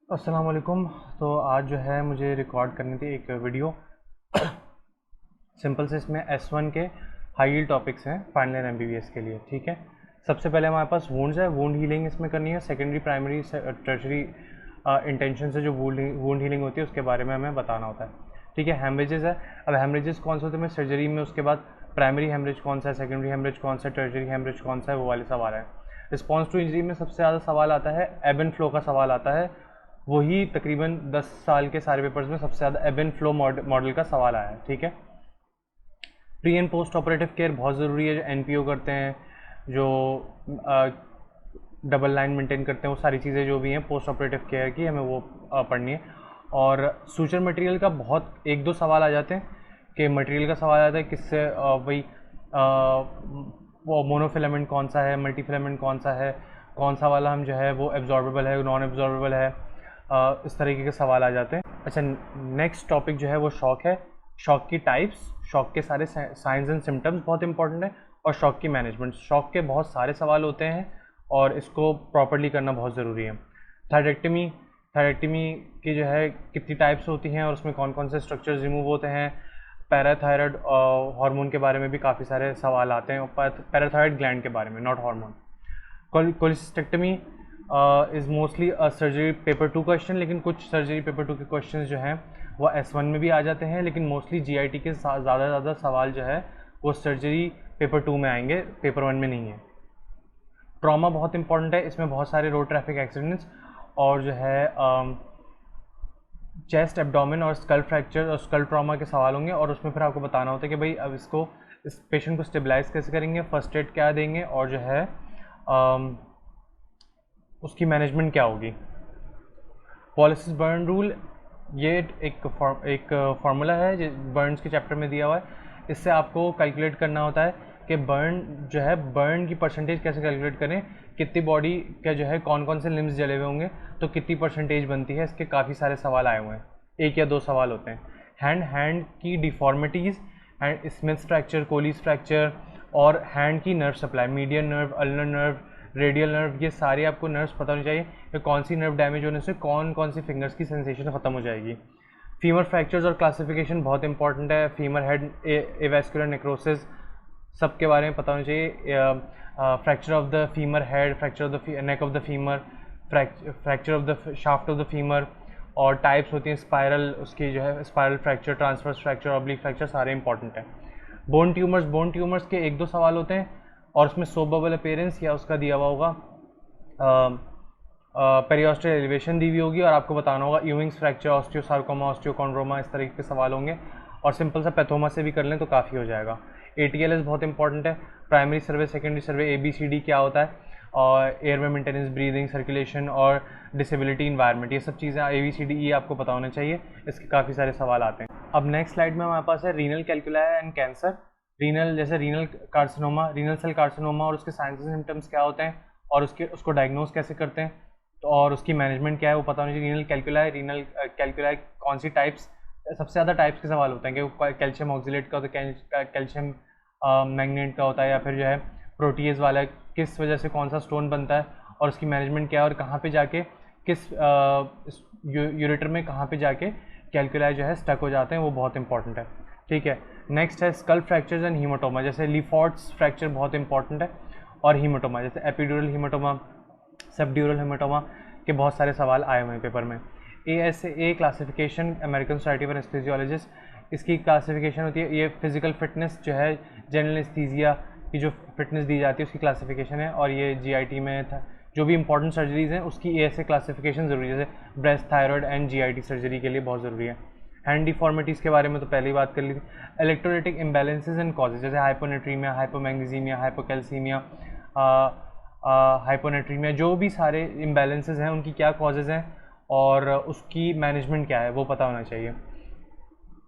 अस्सलाम वालेकुम। तो आज जो है मुझे रिकॉर्ड करनी थी एक वीडियो। सिंपल से इसमें S1 के हाई यील्ड टॉपिक्स हैं फाइनल ईयर MBBS के लिए। ठीक है, सबसे पहले हमारे पास वुंड्स है, वुंड हीलिंग इसमें करनी है। सेकेंडरी, प्राइमरी, टर्शरी इंटेंशन से जो वुंड हीलिंग होती है उसके बारे में हमें बताना होता है। ठीक है, हेमरेजेस है। अब हेमरेजेस कौन से होते हैं सर्जरी में, उसके बाद प्राइमरी हेमरेज कौन सा है, सेकेंडरी हेमरेज कौन सा है, टर्शरी हेमरेज कौन सा है, वो वाले सवाल है। रिस्पॉन्स टू इंजरी में सबसे ज़्यादा सवाल आता है एब एंड फ्लो का सवाल आता है। वही तकरीबन 10 साल के सारे पेपर्स में सबसे ज़्यादा एब एंड फ्लो मॉडल का सवाल आया है। ठीक है, pre and post operative care बहुत ज़रूरी है। जो NPO करते हैं, जो डबल लाइन मेंटेन करते हैं, वो सारी चीज़ें जो भी हैं पोस्ट ऑपरेटिव केयर की हमें वो पढ़नी है। और सूचर मटेरियल का बहुत एक दो सवाल आ जाते हैं कि मटेरियल का सवाल आता है किससे भाई वो मोनोफिलामेंट कौन सा है, मल्टीफिलामेंट कौन सा है, कौन सा वाला हम जो है वो एब्जॉर्बेबल है, नॉन एब्जॉर्बेबल है, इस तरीके के सवाल आ जाते हैं। अच्छा, नेक्स्ट टॉपिक जो है वो शॉक है। शॉक की टाइप्स, शॉक के सारे साइंस एंड सिम्टम्स बहुत इंपॉर्टेंट है, और शॉक की मैनेजमेंट। शॉक के बहुत सारे सवाल होते हैं और इसको प्रॉपर्ली करना बहुत ज़रूरी है। थायरेक्टमी, थायरेक्टमी की जो है कितनी टाइप्स होती हैं और उसमें कौन कौन से स्ट्रक्चर्स रिमूव होते हैं। पैराथायरॉयड हार्मोन के बारे में भी काफ़ी सारे सवाल आते हैं, पैराथायरॉयड ग्लैंड के बारे में, not hormone. Cholecystectomy is mostly surgery paper 2 question, लेकिन कुछ सर्जरी पेपर 2 के क्वेश्चन जो हैं वो S1 में भी आ जाते हैं, लेकिन मोस्टली GIT के ज़्यादा सवाल जो है वो सर्जरी पेपर 2 में आएंगे, पेपर 1 में नहीं है। ट्रॉमा बहुत इंपॉर्टेंट है, इसमें बहुत सारे रोड ट्रैफिक एक्सीडेंट्स और जो है चेस्ट, एब्डोमेन और स्कल फ्रैक्चर और स्कल ट्रॉमा के सवाल होंगे, और उसमें फिर आपको बताना होता है कि भाई अब इस पेशेंट को स्टेबलाइज कैसे करेंगे, फर्स्ट एड क्या देंगे, और जो है उसकी मैनेजमेंट क्या होगी। पॉलिसिस बर्न रूल, ये एक फार्मूला है जो बर्न्स के चैप्टर में दिया हुआ है। इससे आपको कैलकुलेट करना होता है कि बर्न जो है, बर्न की परसेंटेज कैसे कैलकुलेट करें, कितनी बॉडी का जो है कौन कौन से लिम्स जले हुए होंगे तो कितनी परसेंटेज बनती है। इसके काफ़ी सारे सवाल आए हुए हैं, एक या दो सवाल होते हैं। हैंड की deformities, hand Smith fracture, Colles fracture, और हैंड की nerve supply, median nerve, ulnar nerve, radial nerve, ये सारे आपको नर्व्स पता होनी चाहिए कि कौन सी नर्व डैमेज होने से कौन कौन सी फिंगर्स की सेंसेशन ख़त्म हो जाएगी। फीमर फ्रैक्चर्स और क्लासिफिकेशन बहुत इंपॉर्टेंट है। फीमर हेड एवेस्कुलर नेक्रोसिस सबके बारे में पता होना चाहिए। Fracture of the femur head, fracture of the neck of the femur, fracture of the shaft of the femur, और टाइप्स होती हैं स्पायरल, उसकी जो है spiral fracture, transverse fracture, oblique fracture, सारे इंपॉर्टेंट हैं। बोन ट्यूमर्स के एक दो सवाल होते हैं, और उसमें सोप बबल अपीयरेंस या उसका दिया हुआ होगा पेरियोस्टल एलिवेशन दी हुई होगी, और आपको बताना होगा यूविंग्स फ्रैक्चर, ऑस्टियोसार्कोमा, ऑस्टियोकॉन्ड्रोमा, इस तरीके के सवाल होंगे। और सिंपल सा पैथोमा से भी कर लें तो काफ़ी हो जाएगा। ATLS बहुत इंपॉर्टेंट है। प्राइमरी सर्वे, सेकेंडरी सर्वे, ABCD क्या होता है, और एयर में मेंटेनेंस, ब्रीदिंग, सर्कुलेशन और डिसेबिलिटी इन्वायरमेंट, ये सब चीज़ें ABCD आपको पता होना चाहिए। इसके काफ़ी सारे सवाल आते हैं। अब नेक्स्ट स्लाइड में हमारे पास है renal calculi and cancer. Renal, जैसे renal carcinoma, renal cell carcinoma, और उसके साइंस एंड सिम्टम्स क्या होते हैं और उसको डायग्नोज कैसे करते हैं, तो और उसकी मैनेजमेंट क्या है वो पता होना चाहिए। रीनल कैल्कुलाई कौन सी टाइप्स, सबसे ज़्यादा टाइप्स के सवाल होते हैं कि कैल्शियम ऑक्सिलेट का होता है, कैल्शियम मैग्नेट का होता है, या फिर जो है प्रोटीज वाला, किस वजह से कौन सा स्टोन बनता है और उसकी मैनेजमेंट क्या है, और कहाँ पे जाके किस यूरेटर में कहाँ पे जाके कैल्कुलाई जो है स्टक हो जाते हैं, वो बहुत इंपॉर्टेंट है। ठीक है, नेक्स्ट है स्कल फ्रैक्चर्स एंड हीमाटोमा, जैसे लीफॉर्ड्स फ्रैक्चर बहुत इंपॉर्टेंट है, और हीमाटोमा जैसे एपिड्यूरल हीमाटोमा, सबड्यूरल हीमाटोमा के बहुत सारे सवाल आए हुए हैं पेपर में। ASA classification, American society for anaesthesiologist, इसकी क्लासिफिकेशन होती है। ये फिजिकल फिटनेस जो है, जनरल एनेस्थीसिया की जो फिटनेस दी जाती है उसकी क्लासिफिकेशन है, और ये GIT में था जो भी इंपॉर्टेंट सर्जरीज हैं उसकी ASA क्लासिफिकेशन ज़रूरी है, जैसे breast, thyroid and GIT surgery के लिए बहुत ज़रूरी है। हैंड डिफॉर्मिटीज़ के बारे में तो पहले ही बात कर ली थी। इलेक्ट्रोलाइटिक इम्बैलेंसेस एंड कॉजेज, जैसे हाइपोनेट्रीमिया, हाइपोमैग्नीसीमिया, हाइपोकैल्सीमिया, हाइपोनेट्रीमिया, जो भी सारे इम्बैलेंसेस हैं उनकी क्या कॉजेज़ हैं और उसकी मैनेजमेंट क्या है वो पता होना चाहिए।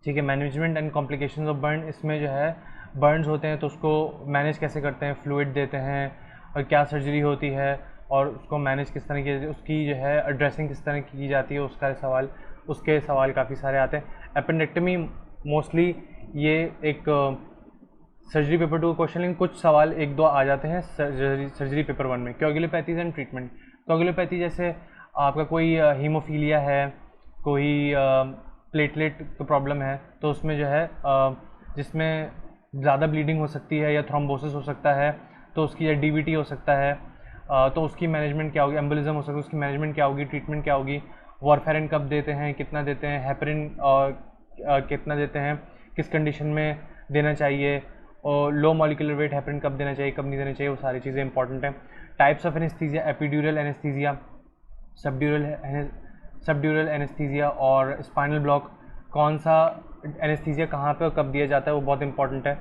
ठीक है, management and complications of burn, इसमें जो है बर्न्स होते हैं तो उसको मैनेज कैसे करते हैं, फ्लूइड देते हैं, और क्या सर्जरी होती है और उसको मैनेज किस तरह की, उसकी जो है ड्रेसिंग किस तरह की जाती है, उसके सवाल काफ़ी सारे आते हैं। एपेंडेक्टमी मोस्टली ये एक सर्जरी पेपर 2 क्वेश्चन, लेकिन कुछ सवाल एक दो आ जाते हैं सर्जरी पेपर 1 में। कोगुलोपैथीज एंड ट्रीटमेंट, कोगुलोपैथी जैसे आपका कोई हीमोफीलिया है, कोई प्लेटलेट का प्रॉब्लम है, तो उसमें जो है जिसमें ज़्यादा ब्लीडिंग हो सकती है या थ्रोम्बोसिस हो सकता है, तो उसकी या डीवीटी हो सकता है, तो उसकी मैनेजमेंट क्या होगी, एम्बोलिज्म हो सकता है, उसकी मैनेजमेंट क्या होगी, ट्रीटमेंट क्या होगी, वारफेरिन कब देते हैं, कितना देते हैं, हेपरिन कितना देते हैं, किस कंडीशन में देना चाहिए, और लो मॉलिक्यूलर वेट हेपरिन कब देना चाहिए, कब नहीं देना चाहिए, वो सारी चीज़ें इंपॉर्टेंट हैं। Types of anaesthesia, epidural anaesthesia, subdural anaesthesia और स्पाइनल ब्लॉक, कौन सा एनेस्थीसिया कहाँ पे और कब दिया जाता है, वो बहुत इंपॉर्टेंट है।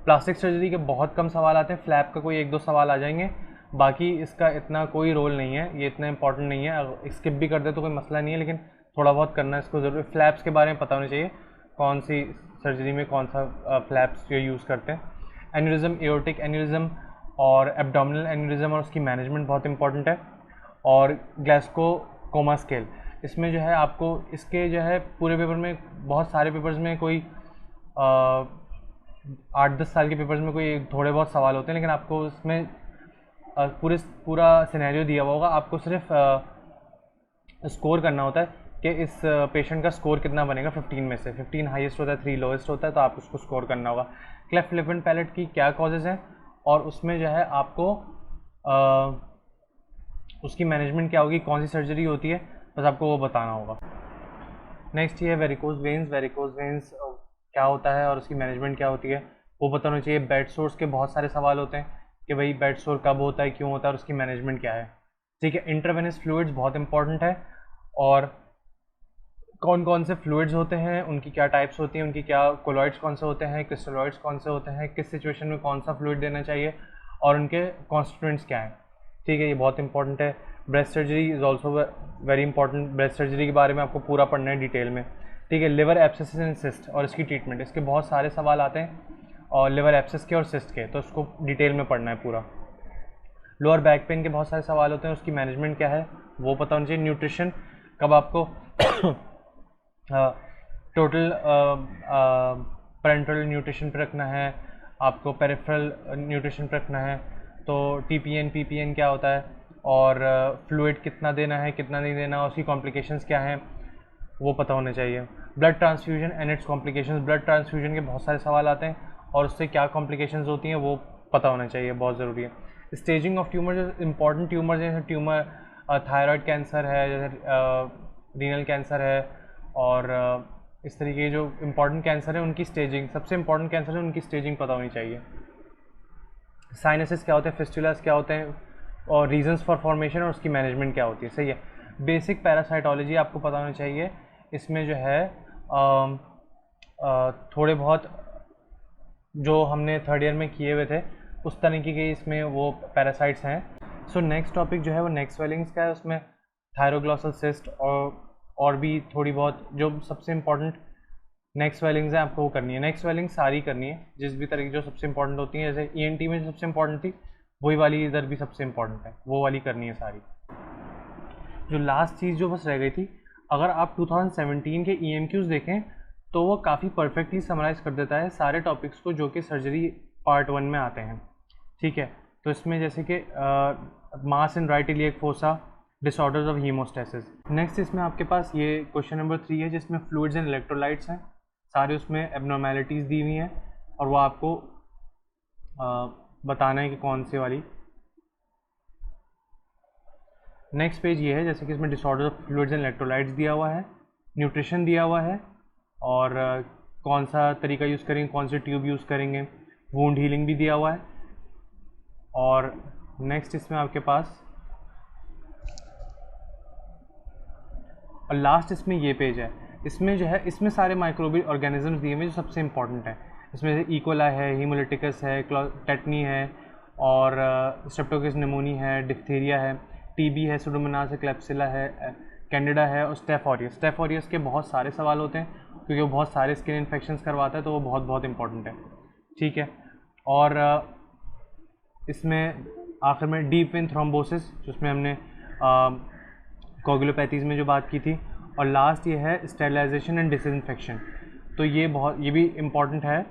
प्लास्टिक सर्जरी के बहुत कम सवाल आते हैं, फ्लैप का कोई 1-2 सवाल आ जाएंगे, बाकी इसका इतना कोई रोल नहीं है, ये इतना इंपॉर्टेंट नहीं है, स्किप भी कर दे तो कोई मसला नहीं है, लेकिन थोड़ा बहुत करना इसको ज़रूरी। फ्लैप्स के बारे में पता होना चाहिए, कौन सी सर्जरी में कौन सा फ्लैप्स जो यूज़ करते हैं। एन्यूरिज्म, एओर्टिक एन्यूरिज्म और एब्डोमिनल एन्यूरिज्म और उसकी मैनेजमेंट बहुत इंपॉर्टेंट है। और ग्लासगो कोमा स्केल, इसमें जो है आपको इसके जो है पूरे पेपर में, बहुत सारे पेपर्स में कोई 8-10 साल के पेपर्स में कोई थोड़े बहुत सवाल होते हैं, लेकिन आपको उसमें पूरा सिनेरियो दिया हुआ होगा, आपको सिर्फ स्कोर करना होता है कि इस पेशेंट का स्कोर कितना बनेगा 15 में से। 15 हाईएस्ट होता है, 3 लोएस्ट होता है, तो आप उसको स्कोर करना होगा। क्लेफ्ट लिप एंड पैलेट की क्या कॉजेज़ हैं और उसमें जो है आपको उसकी मैनेजमेंट क्या होगी, कौन सी सर्जरी होती है, बस आपको वो बताना होगा। नेक्स्ट ये है वेरिकोज वेन्स। वेरिकोज वेन्स क्या होता है और उसकी मैनेजमेंट क्या होती है, वो बताना चाहिए। बेड सोर्स के बहुत सारे सवाल होते हैं कि भाई बेड सोर कब होता है, क्यों होता है और उसकी मैनेजमेंट क्या है। ठीक है, इंट्रावेनस फ्लूइड्स बहुत इंपॉर्टेंट है, और कौन कौन से फ्लूइड्स होते हैं, उनकी क्या टाइप्स होती हैं, उनकी क्या कोलॉइड्स कौन से होते हैं, क्रिस्टलॉइड्स कौन से होते हैं, किस सिचुएशन में कौन सा फ्लूइड देना चाहिए और उनके कॉन्स्टिट्यूएंट्स क्या हैं। ठीक है, ये बहुत इंपॉर्टेंट है। Breast surgery is also very important. Breast surgery के बारे में आपको पूरा पढ़ना है डिटेल में। ठीक है, लिवर एब्सेसिस एंड सिस्ट और इसकी ट्रीटमेंट, इसके बहुत सारे सवाल आते हैं, और लिवर एब्सेस के और सिस्ट के, तो उसको डिटेल में पढ़ना है पूरा। लोअर बैक पेन के बहुत सारे सवाल होते हैं, उसकी मैनेजमेंट क्या है वो पता होना चाहिए। न्यूट्रिशन, कब आपको टोटल पेरेंटल न्यूट्रिशन पर रखना है, आपको पेरिफेरल न्यूट्रिशन पर रखना है, तो टीपीएन पीपीएन क्या होता है, और फ्लूइड कितना देना है कितना नहीं देना, उसकी कॉम्प्लिकेशंस क्या हैं वो पता होने चाहिए। Blood transfusion and it's complications, blood transfusion के बहुत सारे सवाल आते हैं और उससे क्या कॉम्प्लिकेशंस होती हैं वो पता होना चाहिए, बहुत ज़रूरी है। स्टेजिंग ऑफ ट्यूमर, जो इंपॉर्टेंट ट्यूमर जैसे ट्यूमर थायराइड कैंसर है, जैसे रीनल कैंसर है, और इस तरीके के जो इंपॉर्टेंट कैंसर है उनकी स्टेजिंग, सबसे इंपॉर्टेंट कैंसर है उनकी स्टेजिंग पता होनी चाहिए। साइनसेस क्या होते हैं, फिस्टुलास क्या होते हैं, और रीजंस फॉर फॉर्मेशन और उसकी मैनेजमेंट क्या होती है। सही है, बेसिक पैरासाइटोलॉजी आपको पता होना चाहिए। इसमें जो है थोड़े बहुत जो हमने थर्ड ईयर में किए हुए थे उस तरीके के इसमें वो पैरासाइट्स हैं। सो नेक्स्ट टॉपिक जो है वो नेक स्वेलिंग्स का है, उसमें थायरोग्लॉसल सिस्ट और भी थोड़ी बहुत जो सबसे इम्पॉर्टेंट नेक स्वेलिंग्स हैं आपको वो करनी है। नेक स्वेलिंग सारी करनी है, जिस भी तरह की जो सबसे इंपॉर्टेंट होती हैं, जैसे ईएनटी में जो सबसे इंपॉर्टेंट थी वही वाली इधर भी सबसे इंपॉर्टेंट है, वो वाली करनी है सारी। जो लास्ट चीज़ जो बस रह गई थी, अगर आप 2017 के EMQs देखें तो वो काफ़ी परफेक्टली समराइज़ कर देता है सारे टॉपिक्स को जो कि सर्जरी पार्ट 1 में आते हैं। ठीक है, तो इसमें जैसे कि mass in right iliac fossa, disorders of haemostasis. Next इसमें आपके पास ये क्वेश्चन नंबर 3 है जिसमें फ्लूइड्स एंड इलेक्ट्रोलाइट्स हैं, सारे उसमें एबनॉर्मेलिटीज़ दी हुई हैं और वो आपको बताना है कि कौन सी वाली। नेक्स्ट पेज ये है, जैसे कि इसमें disorder of fluids and electrolytes दिया हुआ है, न्यूट्रिशन दिया हुआ है, और कौन सा तरीका यूज़ करेंगे, कौन से ट्यूब यूज़ करेंगे, वुंड हीलिंग भी दिया हुआ है। और नेक्स्ट इसमें आपके पास और लास्ट इसमें ये पेज है, इसमें जो है इसमें सारे माइक्रोबियल ऑर्गेनिजम्स दिए हुए हैं जो सबसे इंपॉर्टेंट है। इसमें इकोला है, हीमोलिटिकस है, टेटनी है, और स्ट्रेप्टोकोकस निमोनी है, डिप्थीरिया है, टीबी है, सुडोमोनास है, क्लेप्सिला है, कैंडिडा है, और स्टेफ ऑरियस के बहुत सारे सवाल होते हैं क्योंकि वो बहुत सारे स्किन इन्फेक्शंस करवाता है, तो वो बहुत बहुत इंपॉर्टेंट है। ठीक है, और इसमें आखिर में डीप वेन थ्रोम्बोसिस जिसमें हमने कोगुलोपैथीज़ में जो बात की थी, और लास्ट ये है स्टेरिलाइजेशन एंड डिसइंफेक्शन। तो ये भी इम्पॉर्टेंट है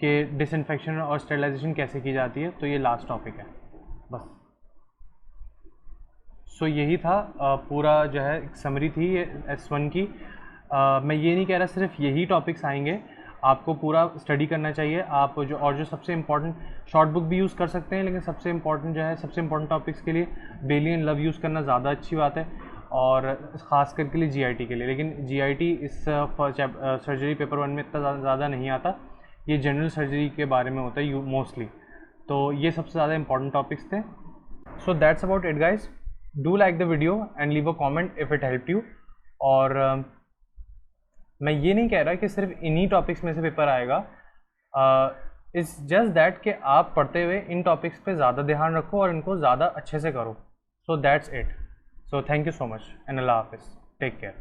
कि डिसइंफेक्शन और स्टेरिलाइजेशन कैसे की जाती है, तो ये लास्ट टॉपिक है बस। सो यही था पूरा जो है एक समरी थी ये S1 की। मैं ये नहीं कह रहा सिर्फ यही टॉपिक्स आएंगे, आपको पूरा स्टडी करना चाहिए। आप जो सबसे इम्पॉर्टेंट शॉर्ट बुक भी यूज़ कर सकते हैं, लेकिन सबसे इम्पॉर्टेंट जो है सबसे इम्पॉर्टेंट टॉपिक्स के लिए बेली एंड लव यूज़ करना ज़्यादा अच्छी बात है, और ख़ास करके लिए जीआईटी के लिए। लेकिन जीआईटी इस सर्जरी पेपर 1 में इतना ज़्यादा नहीं आता, ये जनरल सर्जरी के बारे में होता है मोस्टली। तो ये सबसे ज़्यादा इंपॉर्टेंट टॉपिक्स थे। So that's about it guys. Do like the video and leave a comment if it help you. और मैं ये नहीं कह रहा कि सिर्फ इन्हीं टॉपिक्स में से पेपर आएगा, इट्स जस्ट दैट कि आप पढ़ते हुए इन टॉपिक्स पे ज़्यादा ध्यान रखो और इनको ज़्यादा अच्छे से करो। So that's it. So thank you so much and Allah हाफिज़, टेक केयर।